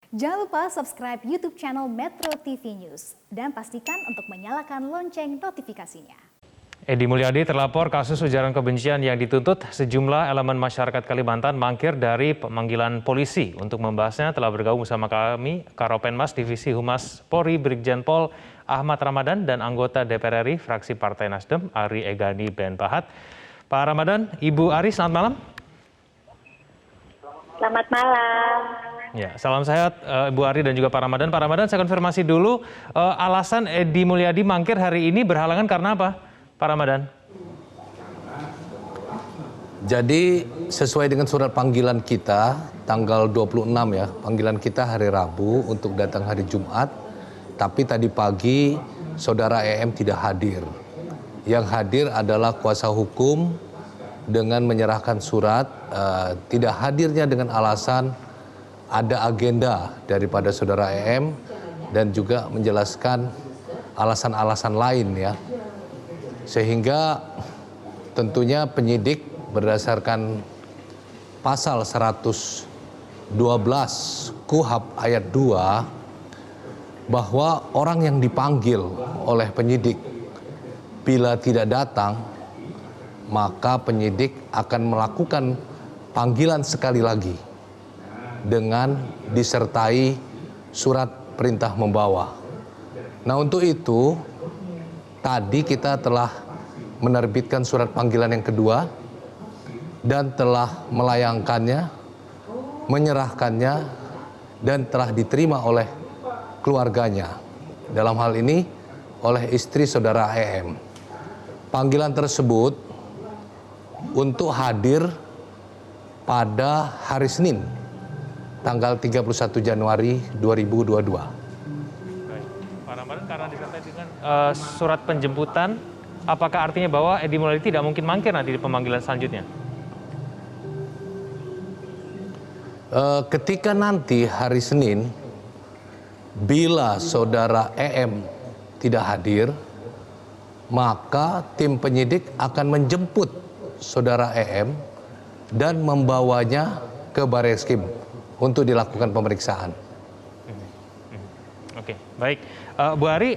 Jangan lupa subscribe YouTube channel Metro TV News dan pastikan untuk menyalakan lonceng notifikasinya. Edi Mulyadi terlapor kasus ujaran kebencian yang dituntut sejumlah elemen masyarakat Kalimantan mangkir dari pemanggilan polisi. Untuk membahasnya telah bergabung bersama kami Karopenmas Divisi Humas Polri Brigjen Pol Ahmad Ramadan dan anggota DPR RI fraksi Partai Nasdem Ari Egani Ben Pahat. Pak Ramadan, Ibu Ari, selamat malam. Selamat malam. Ya, salam sehat Ibu Ari dan juga Pak Ramadan. Pak Ramadan, saya konfirmasi dulu, alasan Edi Mulyadi mangkir hari ini berhalangan karena apa, Pak Ramadan? Jadi sesuai dengan surat panggilan kita tanggal 26 ya, panggilan kita hari Rabu untuk datang hari Jumat, tapi tadi pagi saudara EM tidak hadir. Yang hadir adalah kuasa hukum dengan menyerahkan surat, tidak hadirnya dengan alasan ada agenda daripada saudara EM dan juga menjelaskan alasan-alasan lain ya. Sehingga tentunya penyidik berdasarkan pasal 112 KUHP ayat 2 bahwa orang yang dipanggil oleh penyidik bila tidak datang maka penyidik akan melakukan panggilan sekali lagi dengan disertai surat perintah membawa. Nah, untuk itu tadi kita telah menerbitkan surat panggilan yang kedua dan telah melayangkannya, menyerahkannya dan telah diterima oleh keluarganya. Dalam hal ini oleh istri saudara EM. Panggilan tersebut untuk hadir pada hari Senin tanggal 31 Januari 2022. Baik. Pak Ramadan, karena disertai dengan surat penjemputan, apakah artinya bahwa Edi Mulyadi tidak mungkin mangkir nanti di pemanggilan selanjutnya? Ketika nanti hari Senin, bila saudara EM tidak hadir, maka tim penyidik akan menjemput saudara EM dan membawanya ke Bareskrim untuk dilakukan pemeriksaan. Oke, baik. Bu Ari,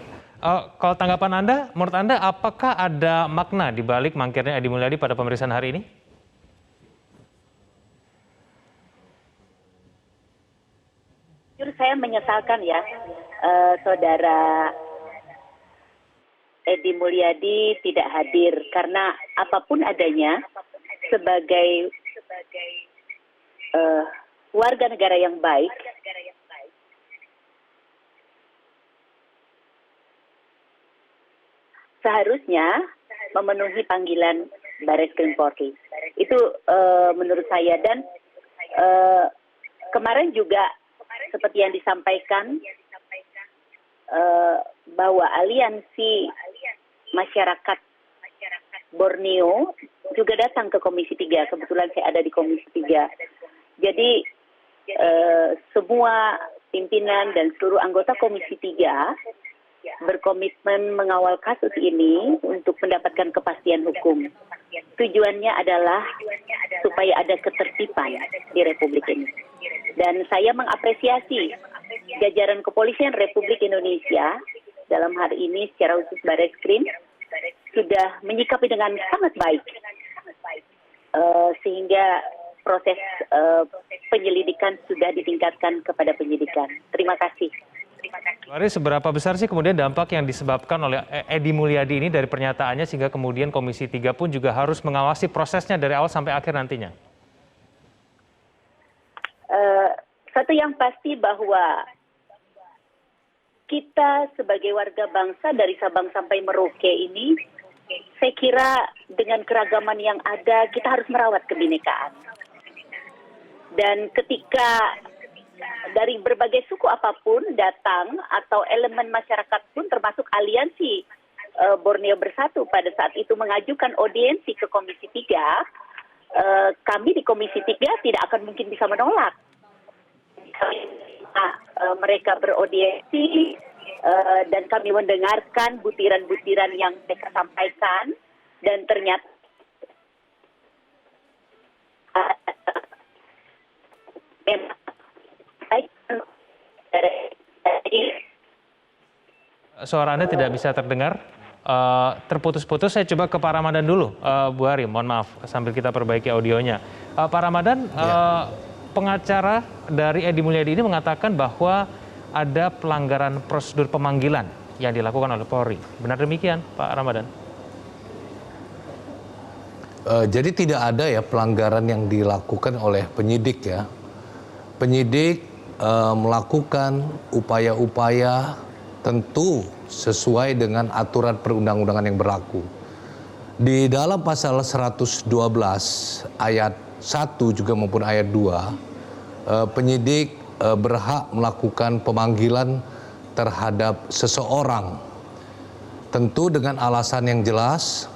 kalau tanggapan Anda, menurut Anda apakah ada makna di balik mangkirnya Edi Mulyadi pada pemeriksaan hari ini? Jujur saya menyesalkan ya, saudara Edi Mulyadi tidak hadir karena apapun adanya sebagai warga negara yang baik, seharusnya memenuhi panggilan Bareskrim Polri. Itu menurut saya. Dan kemarin juga seperti yang disampaikan bahwa aliansi masyarakat Borneo juga datang ke Komisi 3. Kebetulan saya ada di Komisi 3. Jadi semua pimpinan dan seluruh anggota Komisi 3 berkomitmen mengawal kasus ini untuk mendapatkan kepastian hukum. Tujuannya adalah supaya ada ketertiban di Republik ini. Dan saya mengapresiasi jajaran Kepolisian Republik Indonesia dalam hari ini secara khusus Bareskrim sudah menyikapi dengan sangat baik sehingga proses penyelidikan sudah ditingkatkan kepada penyidikan. Terima kasih. Ari, seberapa besar sih kemudian dampak yang disebabkan oleh Edi Mulyadi ini dari pernyataannya sehingga kemudian Komisi 3 pun juga harus mengawasi prosesnya dari awal sampai akhir nantinya? Satu yang pasti bahwa kita sebagai warga bangsa dari Sabang sampai Merauke ini, saya kira dengan keragaman yang ada kita harus merawat kebinekaan. Dan ketika dari berbagai suku apapun datang atau elemen masyarakat pun termasuk aliansi Borneo Bersatu pada saat itu mengajukan audiensi ke Komisi 3, kami di Komisi 3 tidak akan mungkin bisa menolak. Mereka beraudiensi dan kami mendengarkan butiran-butiran yang mereka sampaikan dan ternyata memang suara Anda tidak bisa terdengar, terputus-putus. Saya coba ke Pak Ramadan dulu, Bu Ari, mohon maaf sambil kita perbaiki audionya. Pak Ramadan, pengacara dari Edi Mulyadi ini mengatakan bahwa ada pelanggaran prosedur pemanggilan yang dilakukan oleh Polri. Benar demikian, Pak Ramadan? Jadi tidak ada ya pelanggaran yang dilakukan oleh penyidik ya. Penyidik melakukan upaya-upaya tentu sesuai dengan aturan perundang-undangan yang berlaku. Di dalam pasal 112 ayat 1 juga maupun ayat 2, penyidik berhak melakukan pemanggilan terhadap seseorang tentu dengan alasan yang jelas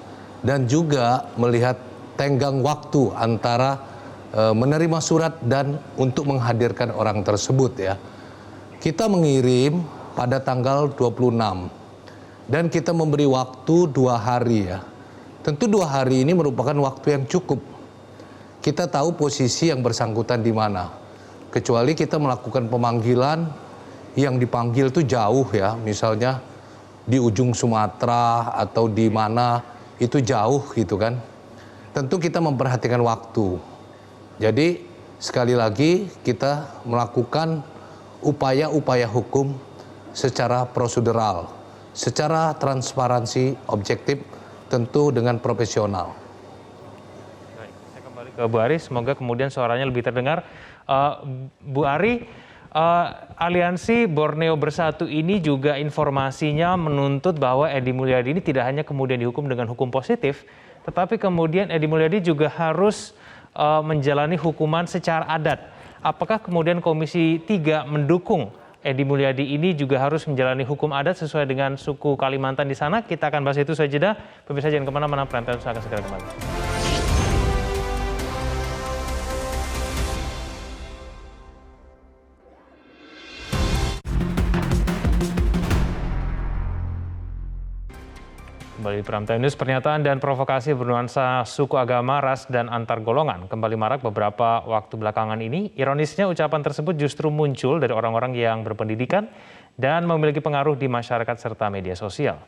dan juga melihat tenggang waktu antara menerima surat dan untuk menghadirkan orang tersebut ya. Kita mengirim pada tanggal 26 dan kita memberi waktu 2 hari ya. Tentu 2 hari ini merupakan waktu yang cukup. Kita tahu posisi yang bersangkutan di mana. Kecuali kita melakukan pemanggilan yang dipanggil itu jauh ya, misalnya di ujung Sumatera atau di mana itu jauh gitu kan. Tentu kita memperhatikan waktu. Jadi sekali lagi kita melakukan upaya-upaya hukum secara prosedural, secara transparansi, objektif, tentu dengan profesional. Baik, saya kembali ke Bu Ari, semoga kemudian suaranya lebih terdengar. Bu Ari, Aliansi Borneo Bersatu ini juga informasinya menuntut bahwa Edi Mulyadi ini tidak hanya kemudian dihukum dengan hukum positif, tetapi kemudian Edi Mulyadi juga harus menjalani hukuman secara adat. Apakah kemudian Komisi 3 mendukung Edi Mulyadi ini juga harus menjalani hukum adat sesuai dengan suku Kalimantan di sana? Kita akan bahas itu saja. Pemirsa jangan kemana-mana, Prime Time akan segera kembali. Kembali di Prime Time News, pernyataan dan provokasi bernuansa suku, agama, ras, dan antar golongan kembali marak beberapa waktu belakangan ini. Ironisnya ucapan tersebut justru muncul dari orang-orang yang berpendidikan dan memiliki pengaruh di masyarakat serta media sosial.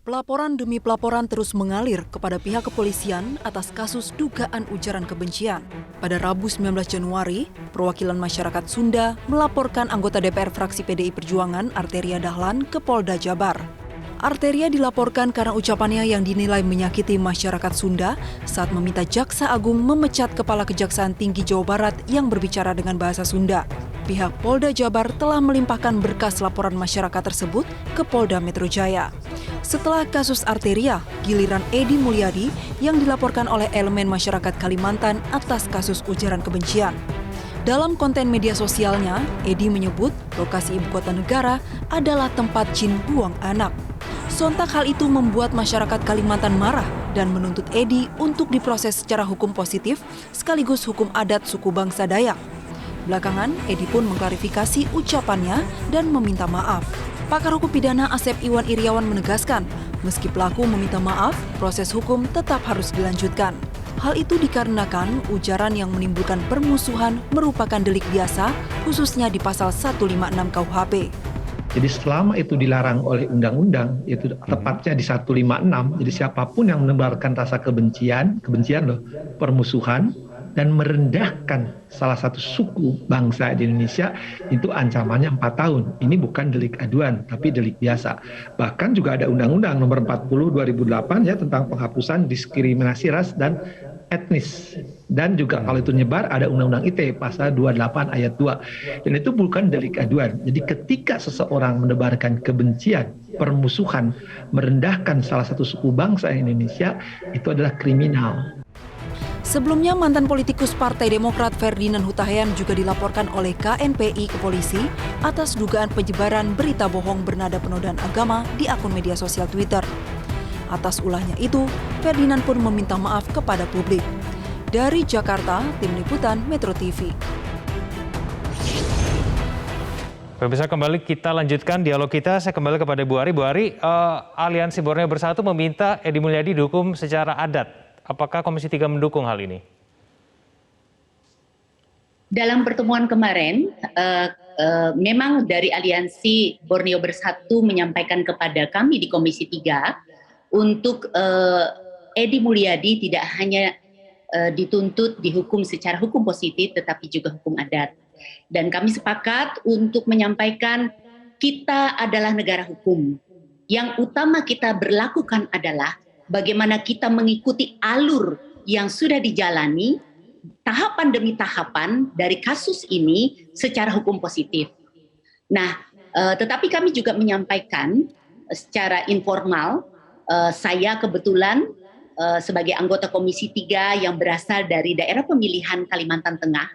Pelaporan demi pelaporan terus mengalir kepada pihak kepolisian atas kasus dugaan ujaran kebencian. Pada Rabu 19 Januari, perwakilan masyarakat Sunda melaporkan anggota DPR fraksi PDI Perjuangan Arteria Dahlan ke Polda Jabar. Arteria dilaporkan karena ucapannya yang dinilai menyakiti masyarakat Sunda saat meminta Jaksa Agung memecat Kepala Kejaksaan Tinggi Jawa Barat yang berbicara dengan bahasa Sunda. Pihak Polda Jabar telah melimpahkan berkas laporan masyarakat tersebut ke Polda Metro Jaya. Setelah kasus Arteria, giliran Edi Mulyadi yang dilaporkan oleh elemen masyarakat Kalimantan atas kasus ujaran kebencian. Dalam konten media sosialnya, Edi menyebut lokasi ibu kota negara adalah tempat jin buang anak. Sontak hal itu membuat masyarakat Kalimantan marah dan menuntut Edi untuk diproses secara hukum positif sekaligus hukum adat suku bangsa Dayak. Belakangan, Edi pun mengklarifikasi ucapannya dan meminta maaf. Pakar hukum pidana Asep Iwan Iriawan menegaskan, meski pelaku meminta maaf, proses hukum tetap harus dilanjutkan. Hal itu dikarenakan ujaran yang menimbulkan permusuhan merupakan delik biasa, khususnya di pasal 156 KUHP. Jadi selama itu dilarang oleh undang-undang, itu tepatnya di 156, jadi siapapun yang menebarkan rasa kebencian permusuhan, dan merendahkan salah satu suku bangsa di Indonesia, itu ancamannya 4 tahun. Ini bukan delik aduan, tapi delik biasa. Bahkan juga ada Undang-Undang Nomor 40 2008 ya tentang penghapusan diskriminasi ras dan etnis. Dan juga kalau itu nyebar ada Undang-Undang ITE pasal 28 ayat 2. Dan itu bukan delik aduan. Jadi ketika seseorang menebarkan kebencian, permusuhan, merendahkan salah satu suku bangsa Indonesia, itu adalah kriminal. Sebelumnya, mantan politikus Partai Demokrat Ferdinand Hutahian juga dilaporkan oleh KNPI ke polisi atas dugaan penyebaran berita bohong bernada penodaan agama di akun media sosial Twitter. Atas ulahnya itu, Ferdinand pun meminta maaf kepada publik. Dari Jakarta, Tim Liputan Metro TV. Pemirsa, kembali kita lanjutkan dialog kita. Saya kembali kepada Bu Ari. Bu Ari, Aliansi Borneo Bersatu meminta Edi Mulyadi dihukum secara adat. Apakah Komisi 3 mendukung hal ini? Dalam pertemuan kemarin, memang dari Aliansi Borneo Bersatu menyampaikan kepada kami di Komisi 3 untuk Edi Mulyadi tidak hanya dituntut dihukum secara hukum positif, tetapi juga hukum adat. Dan kami sepakat untuk menyampaikan kita adalah negara hukum. Yang utama kita berlakukan adalah bagaimana kita mengikuti alur yang sudah dijalani tahapan demi tahapan dari kasus ini secara hukum positif. Nah, tetapi kami juga menyampaikan secara informal, saya kebetulan sebagai anggota Komisi 3 yang berasal dari daerah pemilihan Kalimantan Tengah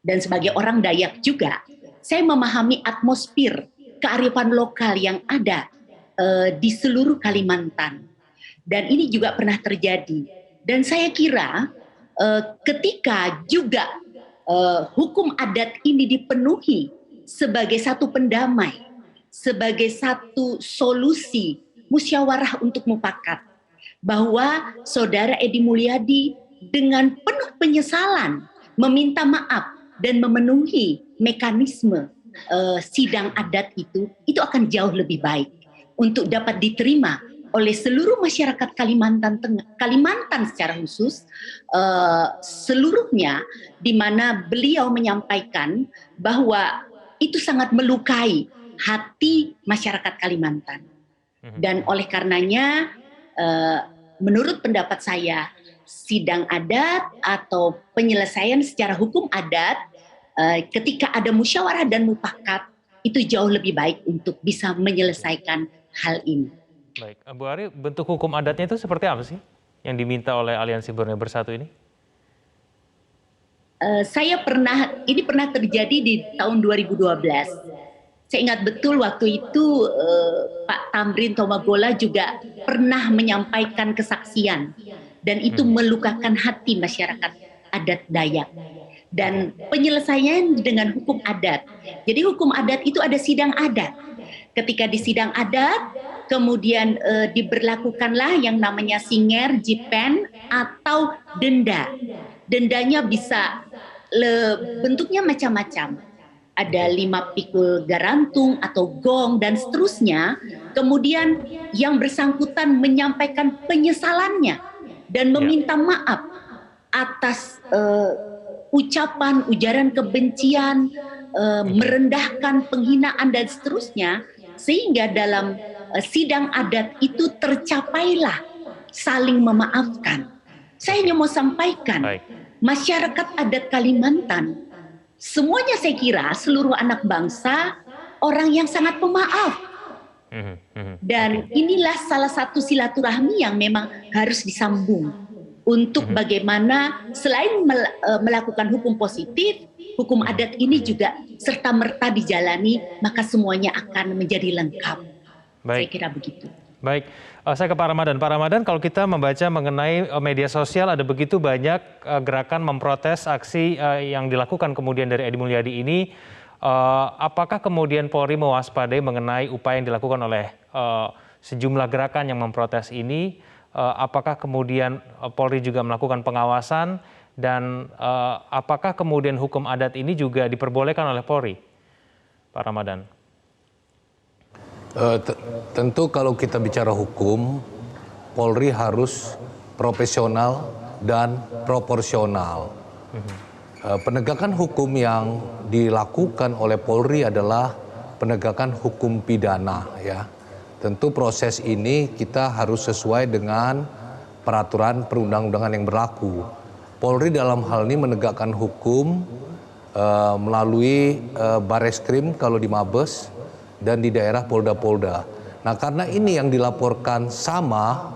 dan sebagai orang Dayak juga, saya memahami atmosfer kearifan lokal yang ada di seluruh Kalimantan. Dan ini juga pernah terjadi. Dan saya kira ketika juga hukum adat ini dipenuhi sebagai satu pendamai, sebagai satu solusi musyawarah untuk mufakat, bahwa Saudara Edi Mulyadi dengan penuh penyesalan meminta maaf dan memenuhi mekanisme sidang adat itu akan jauh lebih baik untuk dapat diterima oleh seluruh masyarakat Kalimantan Tengah, Kalimantan secara khusus, seluruhnya, di mana beliau menyampaikan bahwa itu sangat melukai hati masyarakat Kalimantan. Dan oleh karenanya, menurut pendapat saya, sidang adat atau penyelesaian secara hukum adat, ketika ada musyawarah dan mufakat, itu jauh lebih baik untuk bisa menyelesaikan hal ini. Baik, Bu Ari, bentuk hukum adatnya itu seperti apa sih yang diminta oleh Aliansi Borneo Bersatu ini? Ini pernah terjadi di tahun 2012. Saya ingat betul waktu itu Pak Tamrin Tomagola juga pernah menyampaikan kesaksian dan itu melukakan hati masyarakat adat Dayak. Dan penyelesaiannya dengan hukum adat. Jadi hukum adat itu ada sidang adat. Ketika di sidang adat, kemudian diberlakukanlah yang namanya singer, jipen, atau denda. Dendanya bisa bentuknya macam-macam. Ada 5 pikul garantung atau gong dan seterusnya. Kemudian yang bersangkutan menyampaikan penyesalannya dan meminta maaf atas ujaran kebencian, merendahkan, penghinaan dan seterusnya, sehingga dalam sidang adat itu tercapailah saling memaafkan. Saya hanya mau sampaikan, masyarakat adat Kalimantan, semuanya saya kira seluruh anak bangsa orang yang sangat pemaaf. Dan inilah salah satu silaturahmi yang memang harus disambung untuk bagaimana selain melakukan hukum positif, hukum adat ini juga serta-merta dijalani, maka semuanya akan menjadi lengkap. Saya kira begitu. Baik, saya ke Pak Ramadan. Pak Ramadan, kalau kita membaca mengenai media sosial, ada begitu banyak gerakan memprotes aksi yang dilakukan kemudian dari Edi Mulyadi ini. Apakah kemudian Polri mewaspadai mengenai upaya yang dilakukan oleh sejumlah gerakan yang memprotes ini? Apakah kemudian Polri juga melakukan pengawasan dan apakah kemudian hukum adat ini juga diperbolehkan oleh Polri? Pak Ramadan. Tentu kalau kita bicara hukum, Polri harus profesional dan proporsional. Penegakan hukum yang dilakukan oleh Polri adalah penegakan hukum pidana, ya. Tentu proses ini kita harus sesuai dengan peraturan perundang-undangan yang berlaku. Polri dalam hal ini menegakkan hukum melalui Bareskrim kalau di Mabes dan di daerah Polda-Polda. Nah, karena ini yang dilaporkan sama,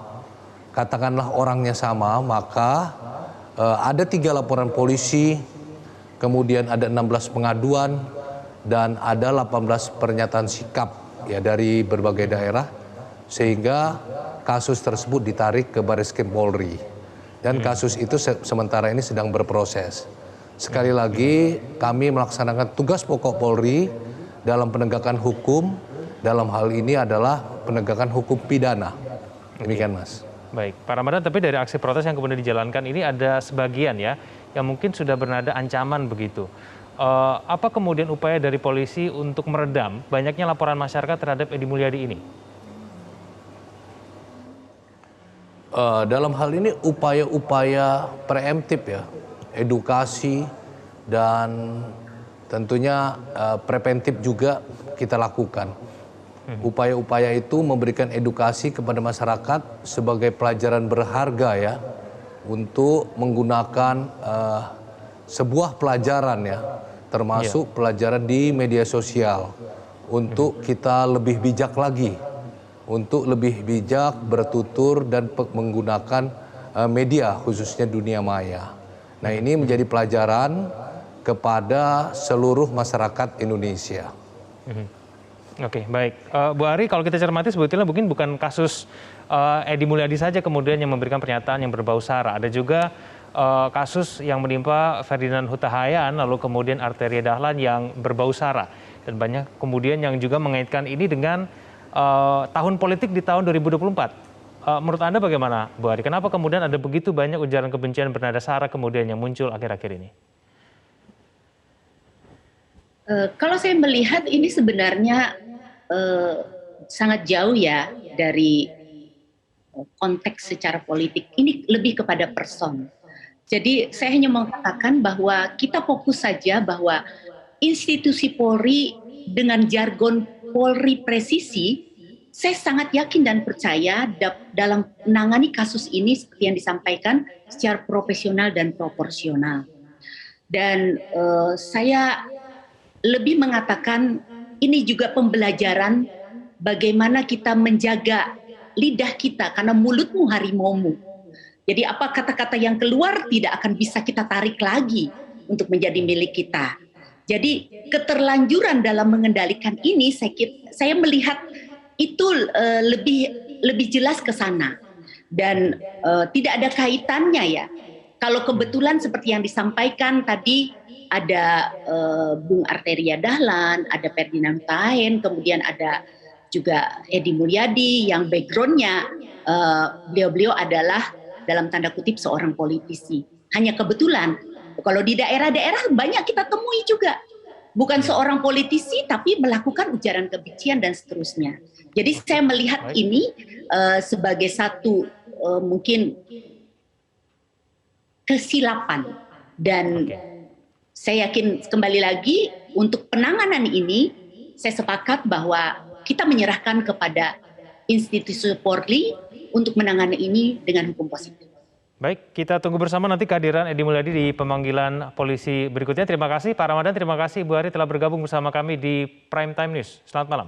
katakanlah orangnya sama, maka ada 3 laporan polisi, kemudian ada 16 pengaduan, dan ada 18 pernyataan sikap ya dari berbagai daerah, sehingga kasus tersebut ditarik ke Bareskrim Polri. Dan kasus itu sementara ini sedang berproses. Sekali lagi, kami melaksanakan tugas pokok Polri dalam penegakan hukum, dalam hal ini adalah penegakan hukum pidana. Demikian, Mas. Baik, Pak Ramadan, tapi dari aksi protes yang kemudian dijalankan ini ada sebagian ya yang mungkin sudah bernada ancaman begitu. Apa kemudian upaya dari polisi untuk meredam banyaknya laporan masyarakat terhadap Edi Mulyadi ini? Dalam hal ini upaya-upaya preemptif ya, edukasi dan tentunya preventif juga kita lakukan. Upaya-upaya itu memberikan edukasi kepada masyarakat sebagai pelajaran berharga ya untuk menggunakan sebuah pelajaran ya, termasuk pelajaran di media sosial untuk kita lebih bijak lagi, untuk lebih bijak bertutur dan menggunakan media khususnya dunia maya. Nah, ini menjadi pelajaran kepada seluruh masyarakat Indonesia. Oke, baik. Bu Ari, kalau kita cermati sebetulnya mungkin bukan kasus Edi Mulyadi saja kemudian yang memberikan pernyataan yang berbau sara. Ada juga kasus yang menimpa Ferdinand Huta Hayan, lalu kemudian Arteria Dahlan yang berbau sara. Dan banyak kemudian yang juga mengaitkan ini dengan tahun politik di tahun 2024. Menurut Anda bagaimana, Bu Ari? Kenapa kemudian ada begitu banyak ujaran kebencian bernada sara kemudian yang muncul akhir-akhir ini? Kalau saya melihat ini sebenarnya sangat jauh ya dari konteks secara politik. Ini lebih kepada person. Jadi saya hanya mengatakan bahwa kita fokus saja bahwa institusi Polri dengan jargon Polri presisi, saya sangat yakin dan percaya dalam menangani kasus ini seperti yang disampaikan secara profesional dan proporsional. Dan saya lebih mengatakan ini juga pembelajaran bagaimana kita menjaga lidah kita karena mulutmu harimaumu. Jadi apa kata-kata yang keluar tidak akan bisa kita tarik lagi untuk menjadi milik kita. Jadi keterlanjuran dalam mengendalikan ini saya melihat itu lebih jelas ke sana dan tidak ada kaitannya ya. Kalau kebetulan seperti yang disampaikan tadi ada Bung Arteria Dahlan, ada Ferdinand Huta Hayan, kemudian ada juga Edi Mulyadi yang backgroundnya beliau adalah dalam tanda kutip seorang politisi. Hanya kebetulan kalau di daerah-daerah banyak kita temui juga bukan seorang politisi tapi melakukan ujaran kebencian dan seterusnya. Jadi saya melihat ini sebagai satu mungkin kesilapan dan saya yakin kembali lagi untuk penanganan ini saya sepakat bahwa kita menyerahkan kepada institusi Polri untuk menangani ini dengan hukum positif. Baik, kita tunggu bersama nanti kehadiran Edi Mulyadi di pemanggilan polisi berikutnya. Terima kasih Pak Ramadan, terima kasih Bu Ari telah bergabung bersama kami di Prime Time News. Selamat malam.